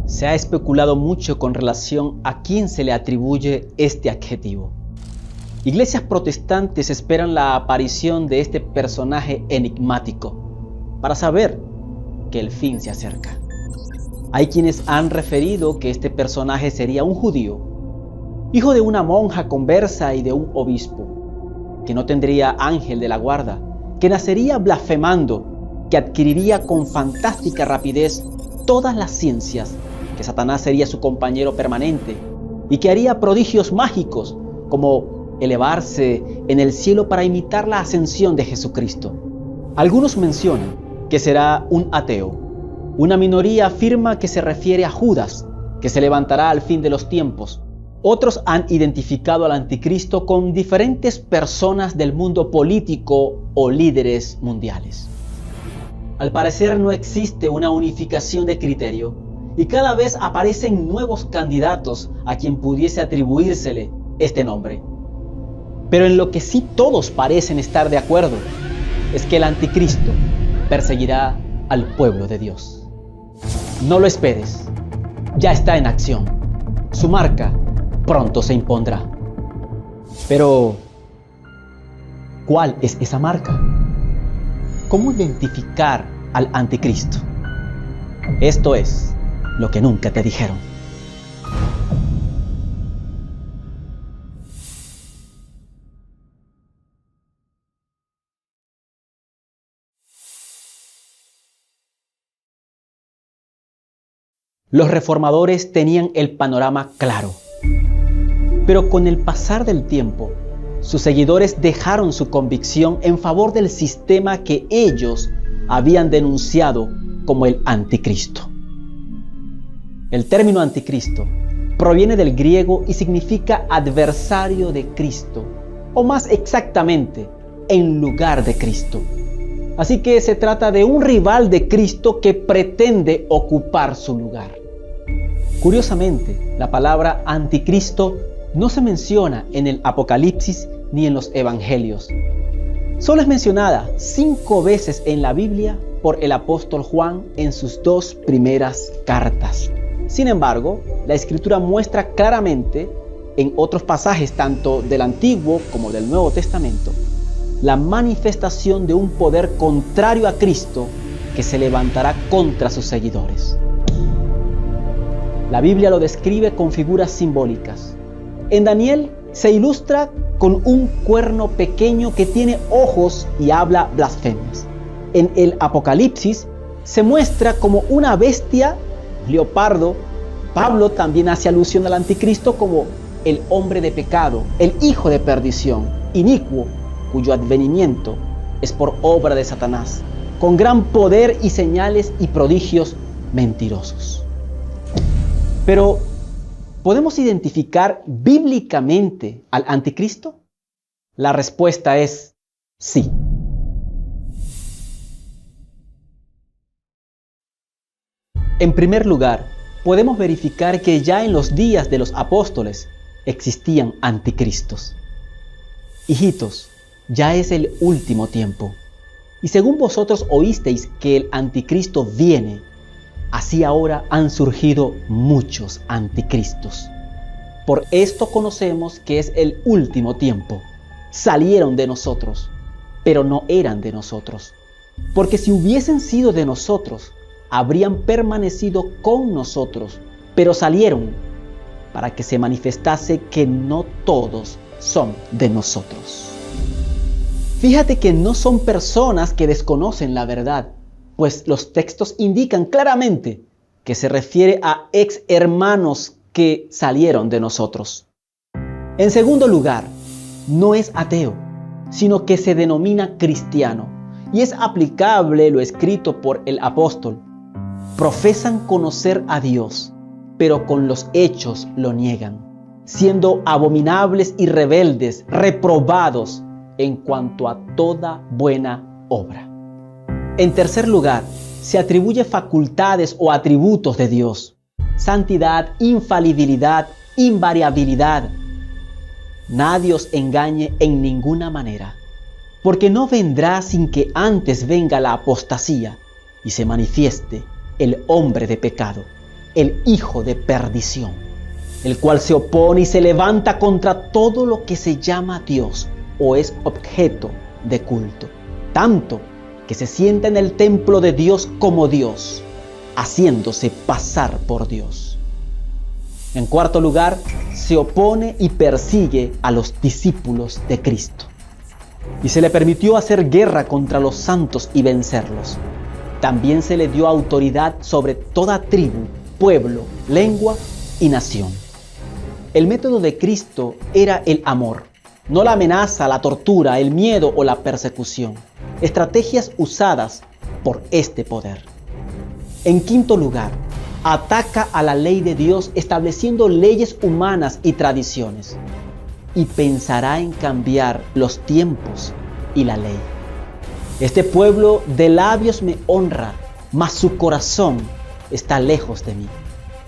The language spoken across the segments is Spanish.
Se ha especulado mucho con relación a quién se le atribuye este adjetivo. Iglesias protestantes esperan la aparición de este personaje enigmático para saber que el fin se acerca. Hay quienes han referido que este personaje sería un judío, hijo de una monja conversa y de un obispo, que no tendría ángel de la guarda, que nacería blasfemando, que adquiriría con fantástica rapidez todas las ciencias, que Satanás sería su compañero permanente y que haría prodigios mágicos como elevarse en el cielo para imitar la ascensión de Jesucristo. Algunos mencionan que será un ateo. Una minoría afirma que se refiere a Judas, que se levantará al fin de los tiempos. Otros han identificado al anticristo con diferentes personas del mundo político o líderes mundiales. Al parecer no existe una unificación de criterio y cada vez aparecen nuevos candidatos a quien pudiese atribuírsele este nombre. Pero en lo que sí todos parecen estar de acuerdo es que el anticristo perseguirá al pueblo de Dios. No lo esperes, ya está en acción. Su marca pronto se impondrá. Pero, ¿cuál es esa marca? ¿Cómo identificar al anticristo? Esto es lo que nunca te dijeron. Los reformadores tenían el panorama claro, pero con el pasar del tiempo, sus seguidores dejaron su convicción en favor del sistema que ellos habían denunciado como el anticristo. El término anticristo proviene del griego y significa adversario de Cristo, o más exactamente, en lugar de Cristo. Así que se trata de un rival de Cristo que pretende ocupar su lugar. Curiosamente, la palabra anticristo no se menciona en el Apocalipsis ni en los Evangelios. Solo es mencionada 5 veces en la Biblia por el apóstol Juan en sus 2 primeras cartas. Sin embargo, la Escritura muestra claramente en otros pasajes tanto del Antiguo como del Nuevo Testamento la manifestación de un poder contrario a Cristo que se levantará contra sus seguidores. La Biblia lo describe con figuras simbólicas. En Daniel se ilustra con un cuerno pequeño que tiene ojos y habla blasfemias. En el Apocalipsis se muestra como una bestia, leopardo. Pablo también hace alusión al anticristo como el hombre de pecado, el hijo de perdición, inicuo, cuyo advenimiento es por obra de Satanás, con gran poder y señales y prodigios mentirosos. Pero, ¿podemos identificar bíblicamente al anticristo? La respuesta es sí. En primer lugar, podemos verificar que ya en los días de los apóstoles existían anticristos. Hijitos, ya es el último tiempo. Y según vosotros oísteis que el anticristo viene, así ahora han surgido muchos anticristos. Por esto conocemos que es el último tiempo. Salieron de nosotros, pero no eran de nosotros. Porque si hubiesen sido de nosotros, habrían permanecido con nosotros, pero salieron para que se manifestase que no todos son de nosotros. Fíjate que no son personas que desconocen la verdad, pues los textos indican claramente que se refiere a ex hermanos que salieron de nosotros. En segundo lugar, no es ateo, sino que se denomina cristiano, y es aplicable lo escrito por el apóstol. Profesan conocer a Dios, pero con los hechos lo niegan, siendo abominables y rebeldes, reprobados en cuanto a toda buena obra. En tercer lugar, se atribuye facultades o atributos de Dios: santidad, infalibilidad, invariabilidad. Nadie os engañe en ninguna manera, porque no vendrá sin que antes venga la apostasía y se manifieste el hombre de pecado, el hijo de perdición, el cual se opone y se levanta contra todo lo que se llama Dios o es objeto de culto, tanto que se sienta en el templo de Dios como Dios, haciéndose pasar por Dios. En cuarto lugar, se opone y persigue a los discípulos de Cristo. Y se le permitió hacer guerra contra los santos y vencerlos. También se le dio autoridad sobre toda tribu, pueblo, lengua y nación. El método de Cristo era el amor, no la amenaza, la tortura, el miedo o la persecución, estrategias usadas por este poder. En quinto lugar, ataca a la ley de Dios estableciendo leyes humanas y tradiciones, y pensará en cambiar los tiempos y la ley. Este pueblo de labios me honra, mas su corazón está lejos de mí,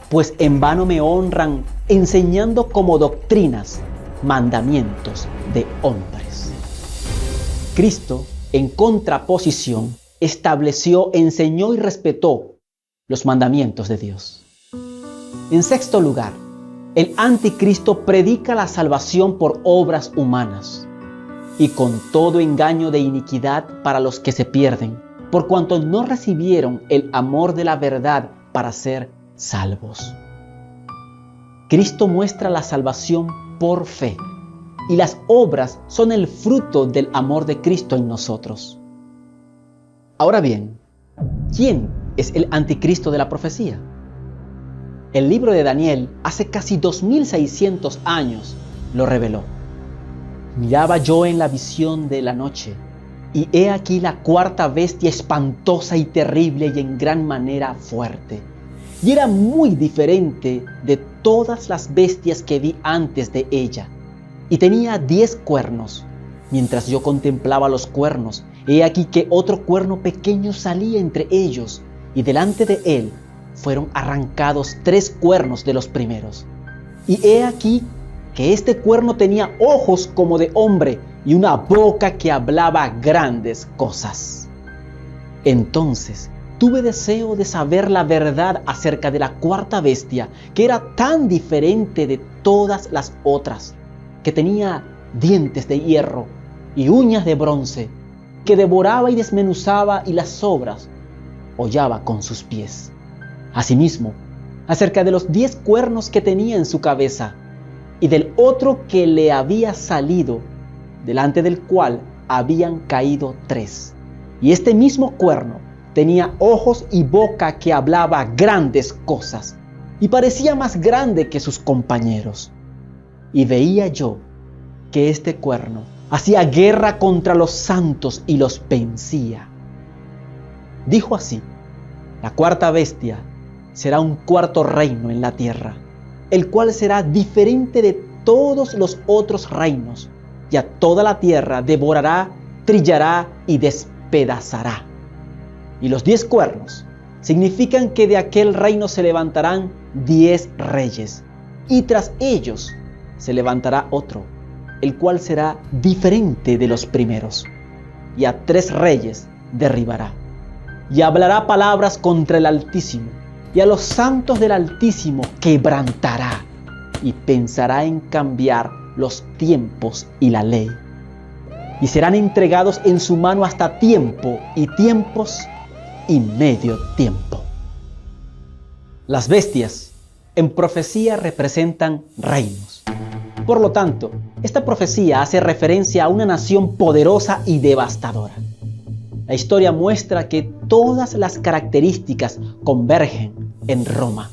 pues en vano me honran enseñando como doctrinas mandamientos de hombres. Cristo, en contraposición, estableció, enseñó y respetó los mandamientos de Dios. En sexto lugar, el anticristo predica la salvación por obras humanas y con todo engaño de iniquidad para los que se pierden, por cuanto no recibieron el amor de la verdad para ser salvos. Cristo muestra la salvación por fe y las obras son el fruto del amor de Cristo en nosotros. Ahora bien, ¿quién es el anticristo de la profecía? El libro de Daniel hace casi 2600 años lo reveló. Miraba yo en la visión de la noche, y he aquí la cuarta bestia espantosa y terrible y en gran manera fuerte. Y era muy diferente de todas las bestias que vi antes de ella. Y tenía 10 cuernos. Mientras yo contemplaba los cuernos, he aquí que otro cuerno pequeño salía entre ellos, y delante de él fueron arrancados 3 cuernos de los primeros. Y he aquí que este cuerno tenía ojos como de hombre y una boca que hablaba grandes cosas. Entonces tuve deseo de saber la verdad acerca de la cuarta bestia, que era tan diferente de todas las otras, que tenía dientes de hierro y uñas de bronce, que devoraba y desmenuzaba y las sobras hollaba con sus pies. Asimismo, acerca de los 10 cuernos que tenía en su cabeza, y del otro que le había salido, delante del cual habían caído 3. Y este mismo cuerno tenía ojos y boca que hablaba grandes cosas, y parecía más grande que sus compañeros. Y veía yo que este cuerno hacía guerra contra los santos y los vencía. Dijo así: la cuarta bestia será un cuarto reino en la tierra, el cual será diferente de todos los otros reinos, y a toda la tierra devorará, trillará y despedazará. Y los 10 cuernos significan que de aquel reino se levantarán 10 reyes, y tras ellos se levantará otro, el cual será diferente de los primeros, y a 3 reyes derribará. Y hablará palabras contra el Altísimo, y a los santos del Altísimo quebrantará, y pensará en cambiar los tiempos y la ley. Y serán entregados en su mano hasta tiempo y tiempos y medio tiempo. Las bestias en profecía representan reinos. Por lo tanto, esta profecía hace referencia a una nación poderosa y devastadora. La historia muestra que todas las características convergen en Roma.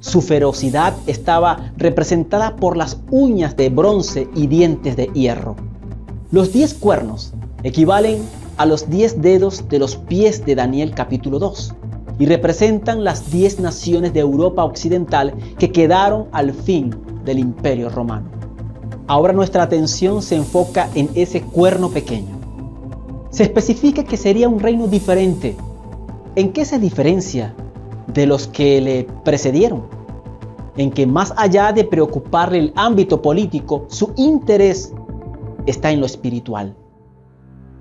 Su ferocidad estaba representada por las uñas de bronce y dientes de hierro. Los 10 cuernos equivalen a los 10 dedos de los pies de Daniel capítulo 2 y representan las 10 naciones de Europa occidental que quedaron al fin del Imperio Romano. Ahora nuestra atención se enfoca en ese cuerno pequeño. Se especifica que sería un reino diferente. ¿En qué se diferencia de los que le precedieron? En que más allá de preocuparle el ámbito político, su interés está en lo espiritual.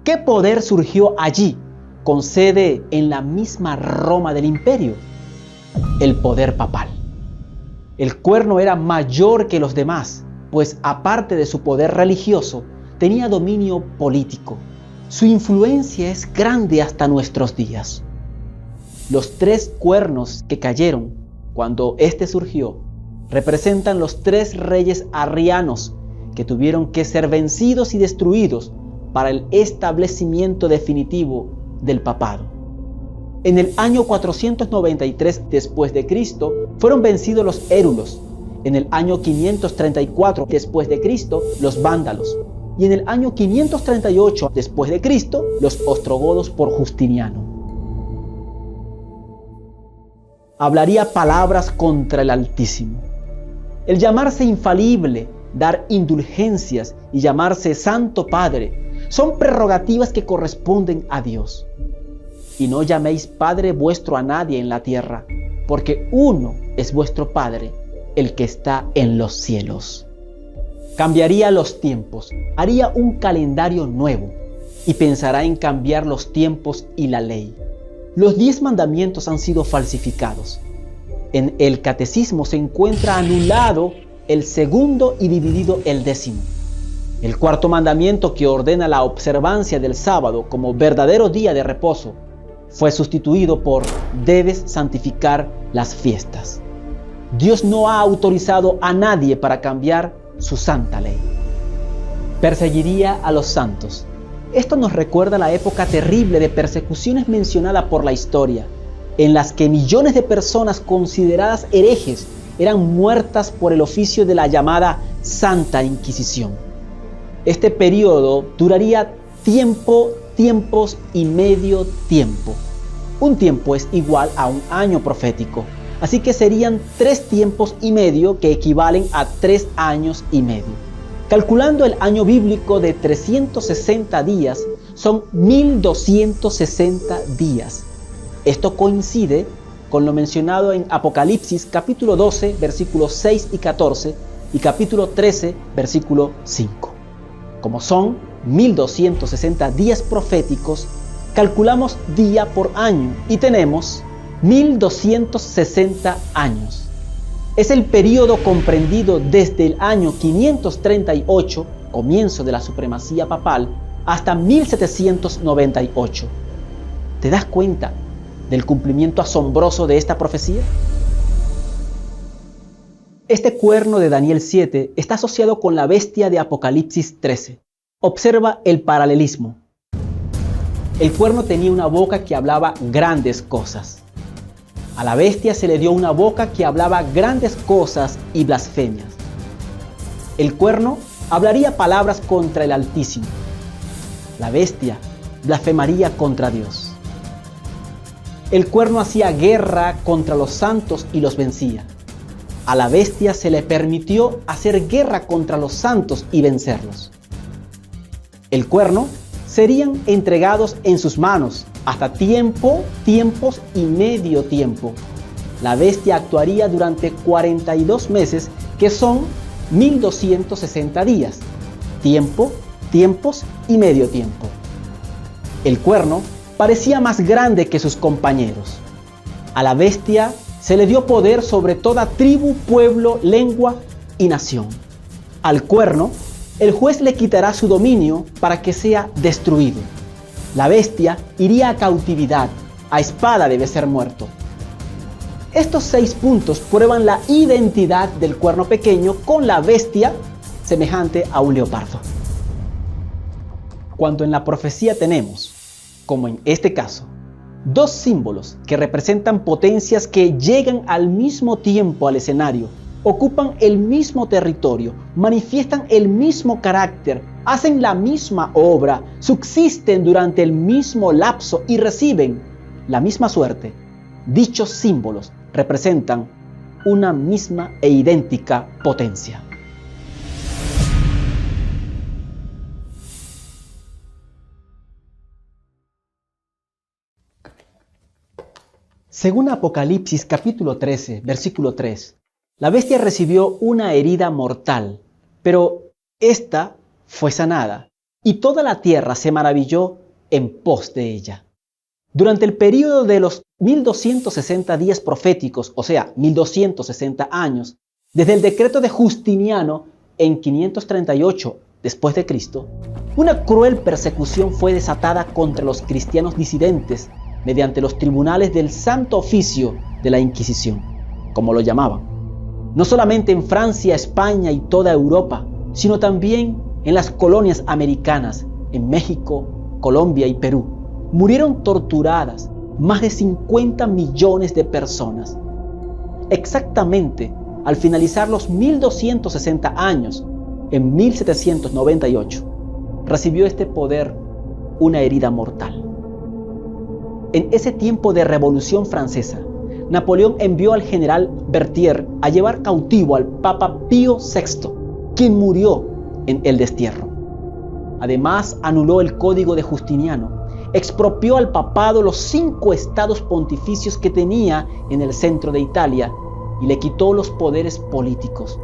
¿Qué poder surgió allí con sede en la misma Roma del imperio? El poder papal. El cuerno era mayor que los demás, pues aparte de su poder religioso, tenía dominio político. Su influencia es grande hasta nuestros días. Los 3 cuernos que cayeron cuando éste surgió representan los 3 reyes arrianos que tuvieron que ser vencidos y destruidos para el establecimiento definitivo del papado. En el año 493 después de Cristo fueron vencidos los érulos. En el año 534 después de Cristo los vándalos. Y en el año 538 después de Cristo los ostrogodos por Justiniano. Hablaría palabras contra el Altísimo. El llamarse infalible, dar indulgencias y llamarse Santo Padre son prerrogativas que corresponden a Dios. Y no llaméis Padre vuestro a nadie en la tierra, porque uno es vuestro Padre, el que está en los cielos. Cambiaría los tiempos, haría un calendario nuevo y pensará en cambiar los tiempos y la ley. Los 10 mandamientos han sido falsificados. En el catecismo se encuentra anulado el segundo y dividido el 10º. El 4º mandamiento, que ordena la observancia del sábado como verdadero día de reposo, fue sustituido por debes santificar las fiestas. Dios no ha autorizado a nadie para cambiar su santa ley. Perseguiría a los santos. Esto nos recuerda la época terrible de persecuciones mencionada por la historia, en las que millones de personas consideradas herejes eran muertas por el oficio de la llamada Santa Inquisición. Este periodo duraría tiempos y medio tiempo. Un tiempo es igual a un año profético, así que serían 3 tiempos y medio que equivalen a 3 años y medio. Calculando el año bíblico de 360 días, son 1260 días. Esto coincide con lo mencionado en Apocalipsis capítulo 12, versículos 6 y 14 y capítulo 13, versículo 5. Como son 1260 días proféticos, calculamos día por año y tenemos 1260 años. Es el periodo comprendido desde el año 538, comienzo de la supremacía papal, hasta 1798. ¿Te das cuenta del cumplimiento asombroso de esta profecía? Este cuerno de Daniel 7 está asociado con la bestia de Apocalipsis 13. Observa el paralelismo. El cuerno tenía una boca que hablaba grandes cosas. A la bestia se le dio una boca que hablaba grandes cosas y blasfemias. El cuerno hablaría palabras contra el Altísimo. La bestia blasfemaría contra Dios. El cuerno hacía guerra contra los santos y los vencía. A la bestia se le permitió hacer guerra contra los santos y vencerlos. El cuerno serían entregados en sus manos hasta tiempos y medio tiempo. La bestia actuaría durante 42 meses, que son 1260 días. Tiempos y medio tiempo. El cuerno parecía más grande que sus compañeros. A la bestia se le dio poder sobre toda tribu, pueblo, lengua y nación. Al cuerno, el juez le quitará su dominio para que sea destruido. La bestia iría a cautividad, a espada debe ser muerto. Estos 6 puntos prueban la identidad del cuerno pequeño con la bestia semejante a un leopardo. Cuando en la profecía tenemos, como en este caso, 2 símbolos que representan potencias que llegan al mismo tiempo al escenario, ocupan el mismo territorio, manifiestan el mismo carácter, hacen la misma obra, subsisten durante el mismo lapso y reciben la misma suerte. Dichos símbolos representan una misma e idéntica potencia. Según Apocalipsis capítulo 13, versículo 3, la bestia recibió una herida mortal, pero esta fue sanada, y toda la tierra se maravilló en pos de ella. Durante el período de los 1260 días proféticos, o sea, 1260 años, Desde el decreto de Justiniano en 538 después de Cristo, una cruel persecución fue desatada contra los cristianos disidentes mediante los tribunales del Santo Oficio de la Inquisición, como lo llamaban. No solamente en Francia, España y toda Europa, sino también en las colonias americanas, en México, Colombia y Perú. Murieron torturadas más de 50 millones de personas. Exactamente al finalizar los 1260 años, en 1798, recibió este poder una herida mortal. En ese tiempo de Revolución Francesa, Napoleón envió al general Berthier a llevar cautivo al Papa Pío VI, quien murió en el destierro. Además, anuló el Código de Justiniano, expropió al papado los 5 estados pontificios que tenía en el centro de Italia y le quitó los poderes políticos.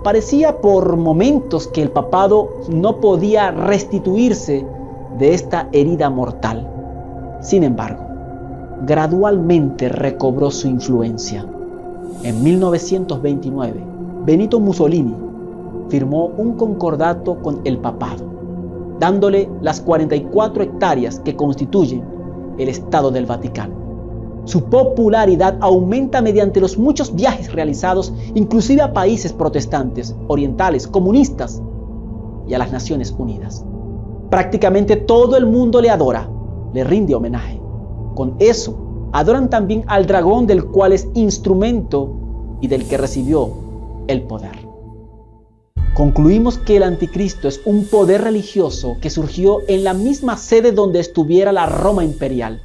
Parecía por momentos que el papado no podía restituirse de esta herida mortal. Sin embargo, gradualmente recobró su influencia. En 1929, Benito Mussolini firmó un concordato con el papado, dándole las 44 hectáreas que constituyen el Estado del Vaticano. Su popularidad aumenta mediante los muchos viajes realizados, inclusive a países protestantes, orientales, comunistas y a las Naciones Unidas. Prácticamente todo el mundo le adora, le rinde homenaje. Con eso, adoran también al dragón del cual es instrumento y del que recibió el poder. Concluimos que el anticristo es un poder religioso que surgió en la misma sede donde estuviera la Roma imperial.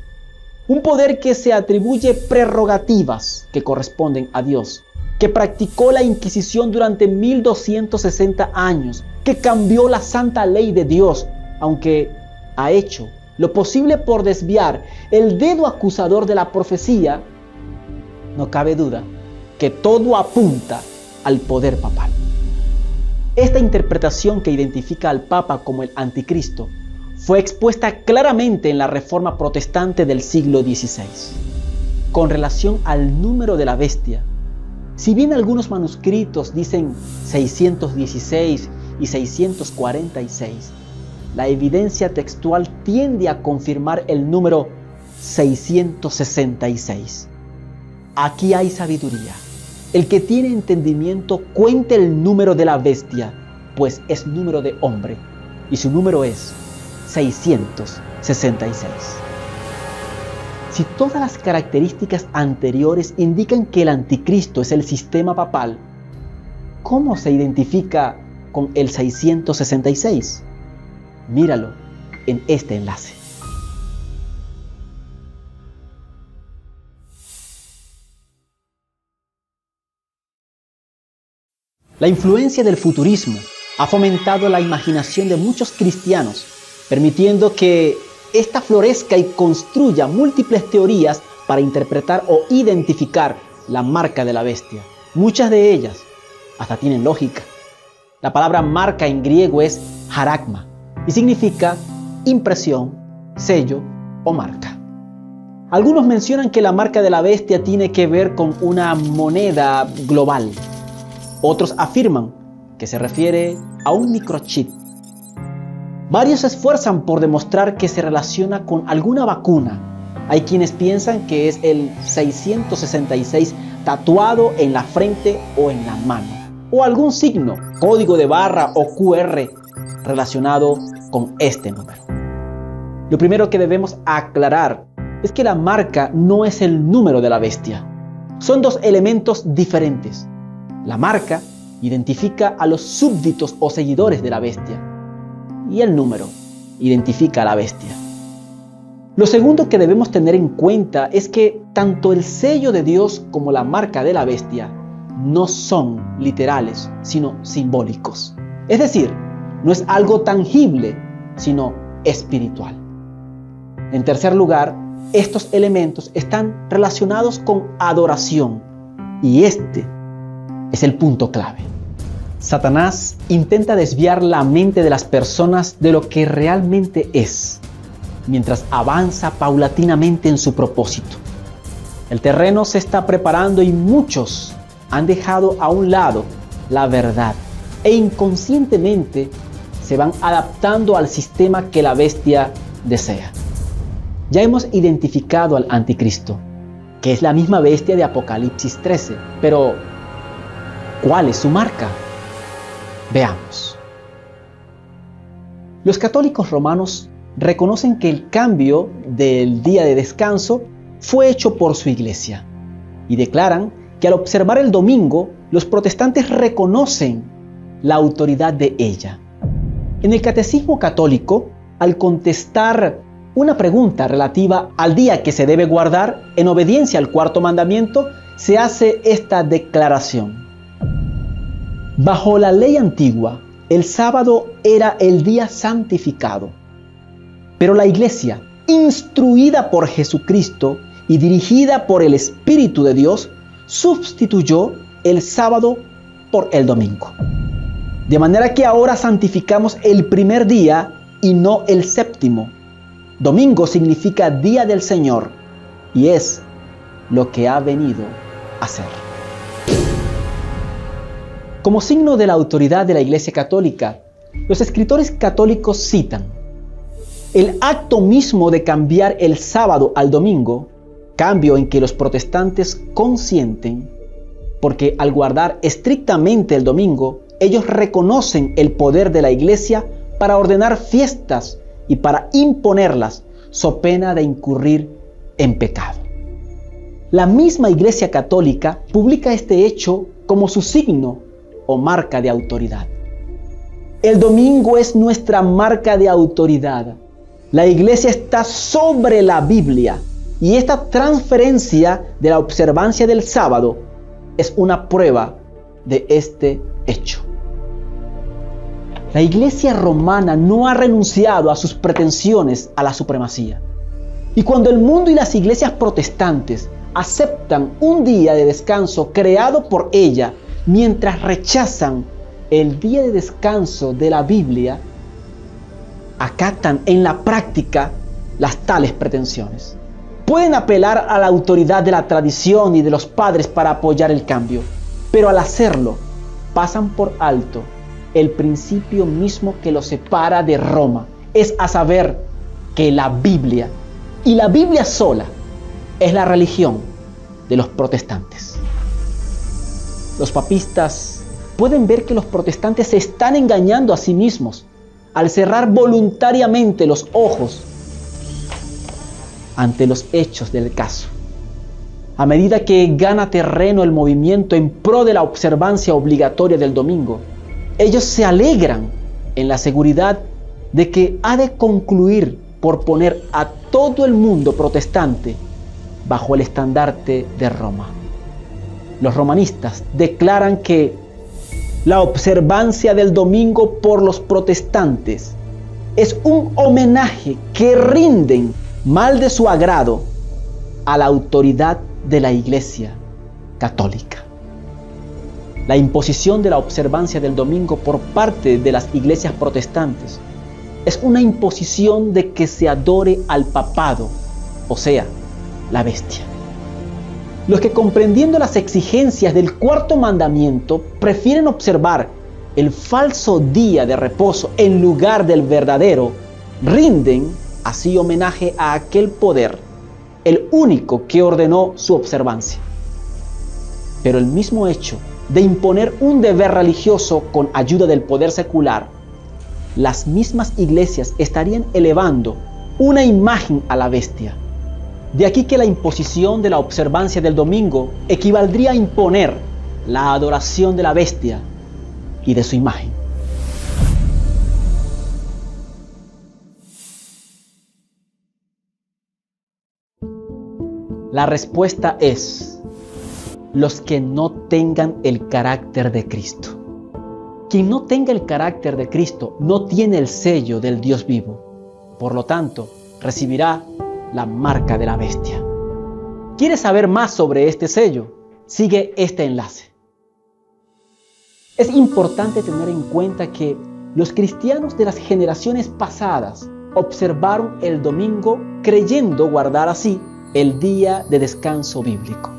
Un poder que se atribuye prerrogativas que corresponden a Dios, que practicó la Inquisición durante 1260 años, que cambió la santa ley de Dios, aunque ha hecho lo posible por desviar el dedo acusador de la profecía. No cabe duda que todo apunta al poder papal. Esta interpretación que identifica al Papa como el anticristo fue expuesta claramente en la Reforma Protestante del siglo XVI. Con relación al número de la bestia, si bien algunos manuscritos dicen 616 y 646, la evidencia textual tiende a confirmar el número 666. Aquí hay sabiduría. El que tiene entendimiento cuente el número de la bestia, pues es número de hombre, y su número es 666. Si todas las características anteriores indican que el anticristo es el sistema papal, ¿cómo se identifica con el 666? Míralo en este enlace. La influencia del futurismo ha fomentado la imaginación de muchos cristianos, permitiendo que ésta florezca y construya múltiples teorías para interpretar o identificar la marca de la bestia. Muchas de ellas hasta tienen lógica. La palabra marca en griego es haragma y significa impresión, sello o marca. Algunos mencionan que la marca de la bestia tiene que ver con una moneda global. Otros afirman que se refiere a un microchip. Varios se esfuerzan por demostrar que se relaciona con alguna vacuna. Hay quienes piensan que es el 666 tatuado en la frente o en la mano, o algún signo, código de barra o QR relacionado con este número. Lo primero que debemos aclarar es que la marca no es el número de la bestia. Son dos elementos diferentes. La marca identifica a los súbditos o seguidores de la bestia, y el número identifica a la bestia. Lo segundo que debemos tener en cuenta es que tanto el sello de Dios como la marca de la bestia no son literales, sino simbólicos. Es decir, no es algo tangible, sino espiritual. En tercer lugar, estos elementos están relacionados con adoración, y este es el punto clave. Satanás intenta desviar la mente de las personas de lo que realmente es, mientras avanza paulatinamente en su propósito. El terreno se está preparando y muchos han dejado a un lado la verdad e inconscientemente se van adaptando al sistema que la bestia desea. Ya hemos identificado al anticristo, que es la misma bestia de Apocalipsis 13, pero ¿cuál es su marca? Veamos. Los católicos romanos reconocen que el cambio del día de descanso fue hecho por su iglesia y declaran que al observar el domingo, los protestantes reconocen la autoridad de ella. En el Catecismo Católico, al contestar una pregunta relativa al día que se debe guardar en obediencia al cuarto mandamiento, se hace esta declaración. Bajo la ley antigua, el sábado era el día santificado, pero la Iglesia, instruida por Jesucristo y dirigida por el Espíritu de Dios, sustituyó el sábado por el domingo. De manera que ahora santificamos el primer día y no el séptimo. Domingo significa día del Señor y es lo que ha venido a ser. Como signo de la autoridad de la Iglesia Católica, los escritores católicos citan: el acto mismo de cambiar el sábado al domingo, cambio en que los protestantes consienten, porque al guardar estrictamente el domingo, ellos reconocen el poder de la Iglesia para ordenar fiestas y para imponerlas, so pena de incurrir en pecado. La misma Iglesia Católica publica este hecho como su signo o marca de autoridad. El domingo es nuestra marca de autoridad. La Iglesia está sobre la Biblia y esta transferencia de la observancia del sábado es una prueba de este hecho. La Iglesia romana no ha renunciado a sus pretensiones a la supremacía. Y cuando el mundo y las iglesias protestantes aceptan un día de descanso creado por ella, mientras rechazan el día de descanso de la Biblia, acatan en la práctica las tales pretensiones. Pueden apelar a la autoridad de la tradición y de los padres para apoyar el cambio, pero al hacerlo pasan por alto el principio mismo que los separa de Roma, es a saber que la Biblia, y la Biblia sola, es la religión de los protestantes. Los papistas pueden ver que los protestantes se están engañando a sí mismos al cerrar voluntariamente los ojos ante los hechos del caso. A medida que gana terreno el movimiento en pro de la observancia obligatoria del domingo, ellos se alegran en la seguridad de que ha de concluir por poner a todo el mundo protestante bajo el estandarte de Roma. Los romanistas declaran que la observancia del domingo por los protestantes es un homenaje que rinden mal de su agrado a la autoridad de la Iglesia Católica. La imposición de la observancia del domingo por parte de las iglesias protestantes es una imposición de que se adore al papado, o sea, la bestia. Los que, comprendiendo las exigencias del cuarto mandamiento, prefieren observar el falso día de reposo en lugar del verdadero, rinden así homenaje a aquel poder, el único que ordenó su observancia. Pero el mismo hecho de imponer un deber religioso con ayuda del poder secular, las mismas iglesias estarían elevando una imagen a la bestia. De aquí que la imposición de la observancia del domingo equivaldría a imponer la adoración de la bestia y de su imagen. La respuesta es: los que no tengan el carácter de Cristo. Quien no tenga el carácter de Cristo no tiene el sello del Dios vivo. Por lo tanto, recibirá la marca de la bestia. ¿Quieres saber más sobre este sello? Sigue este enlace. Es importante tener en cuenta que los cristianos de las generaciones pasadas observaron el domingo creyendo guardar así el día de descanso bíblico.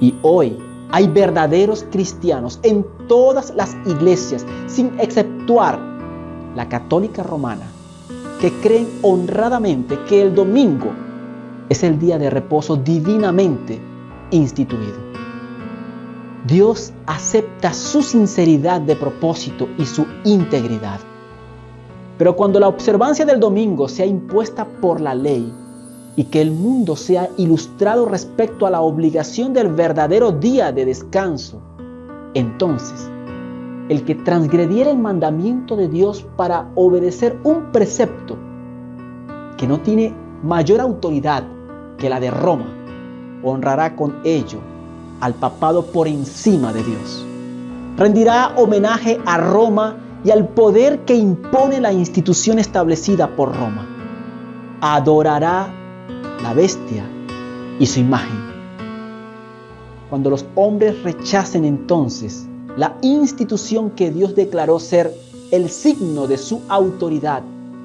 Y hoy Hay verdaderos cristianos en todas las iglesias, sin exceptuar la católica romana, que creen honradamente que el domingo es el día de reposo divinamente instituido. Dios acepta su sinceridad de propósito y su integridad. Pero cuando la observancia del domingo sea impuesta por la ley y que el mundo sea ilustrado respecto a la obligación del verdadero día de descanso, entonces el que transgrediera el mandamiento de Dios para obedecer un precepto que no tiene mayor autoridad que la de Roma, honrará con ello al papado por encima de Dios. Rendirá homenaje a Roma y al poder que impone la institución establecida por Roma. Adorará la bestia y su imagen. Cuando los hombres rechacen entonces la institución que Dios declaró ser el signo de su autoridad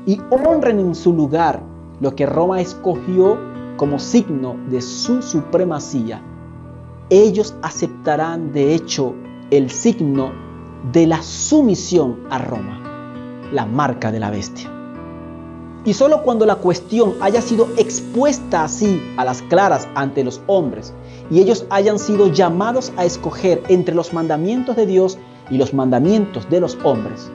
y honren en su lugar lo que Roma escogió como signo de su supremacía, ellos aceptarán de hecho el signo de la sumisión a Roma, la marca de la bestia. Y solo cuando la cuestión haya sido expuesta así a las claras ante los hombres y ellos hayan sido llamados a escoger entre los mandamientos de Dios y los mandamientos de los hombres,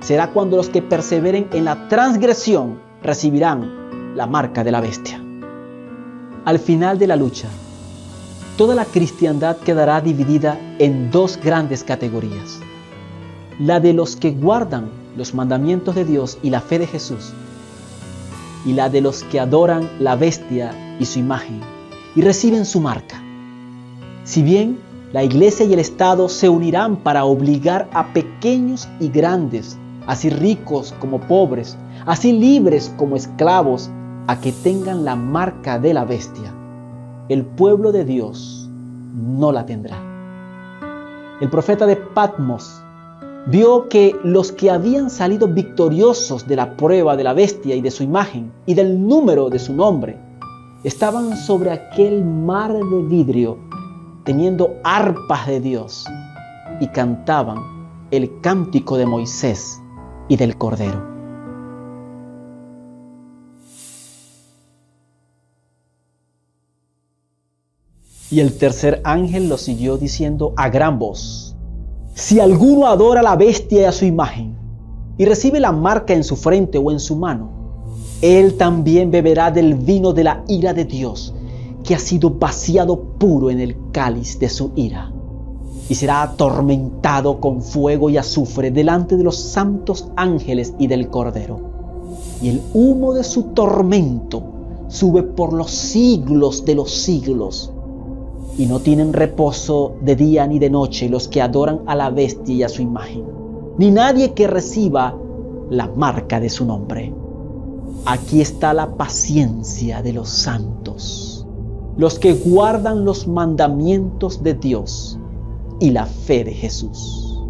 será cuando los que perseveren en la transgresión recibirán la marca de la bestia. Al final de la lucha, toda la cristiandad quedará dividida en dos grandes categorías: la de los que guardan los mandamientos de Dios y la fe de Jesús, y la de los que adoran la bestia y su imagen y reciben su marca. Si bien la iglesia y el Estado se unirán para obligar a pequeños y grandes, así ricos como pobres, así libres como esclavos, a que tengan la marca de la bestia, el pueblo de Dios no la tendrá. El profeta de Patmos vio que los que habían salido victoriosos de la prueba de la bestia y de su imagen y del número de su nombre, estaban sobre aquel mar de vidrio teniendo arpas de Dios y cantaban el cántico de Moisés y del Cordero. Y el tercer ángel lo siguió diciendo a gran voz: si alguno adora a la bestia y a su imagen, y recibe la marca en su frente o en su mano, él también beberá del vino de la ira de Dios, que ha sido vaciado puro en el cáliz de su ira, y será atormentado con fuego y azufre delante de los santos ángeles y del Cordero. Y el humo de su tormento sube por los siglos de los siglos. Y no tienen reposo de día ni de noche los que adoran a la bestia y a su imagen, ni nadie que reciba la marca de su nombre. Aquí está la paciencia de los santos, los que guardan los mandamientos de Dios y la fe de Jesús.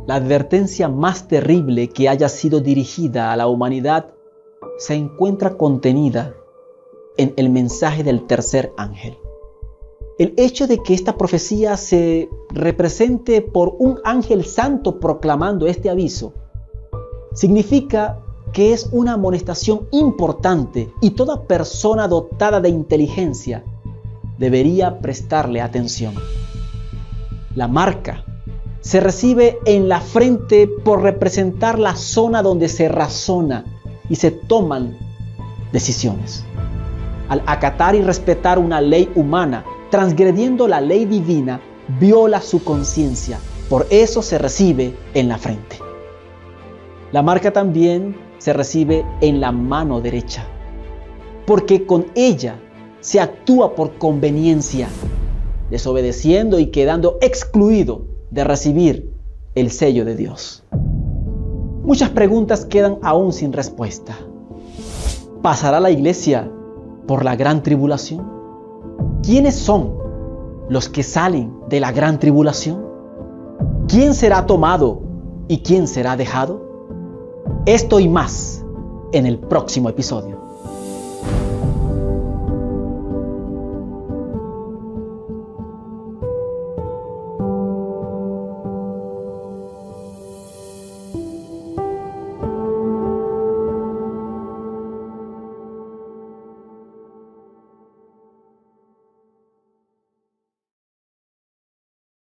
La advertencia más terrible que haya sido dirigida a la humanidad se encuentra contenida en el mensaje del tercer ángel. El hecho de que esta profecía se represente por un ángel santo proclamando este aviso significa que es una amonestación importante y toda persona dotada de inteligencia debería prestarle atención. La marca se recibe en la frente por representar la zona donde se razona y se toman decisiones. Al acatar y respetar una ley humana, transgrediendo la ley divina, viola su conciencia. Por eso se recibe en la frente. La marca también se recibe en la mano derecha, porque con ella se actúa por conveniencia, desobedeciendo y quedando excluido de recibir el sello de Dios. Muchas preguntas quedan aún sin respuesta. ¿Pasará la iglesia por la gran tribulación? ¿Quiénes son los que salen de la gran tribulación? ¿Quién será tomado y quién será dejado? Esto y más en el próximo episodio.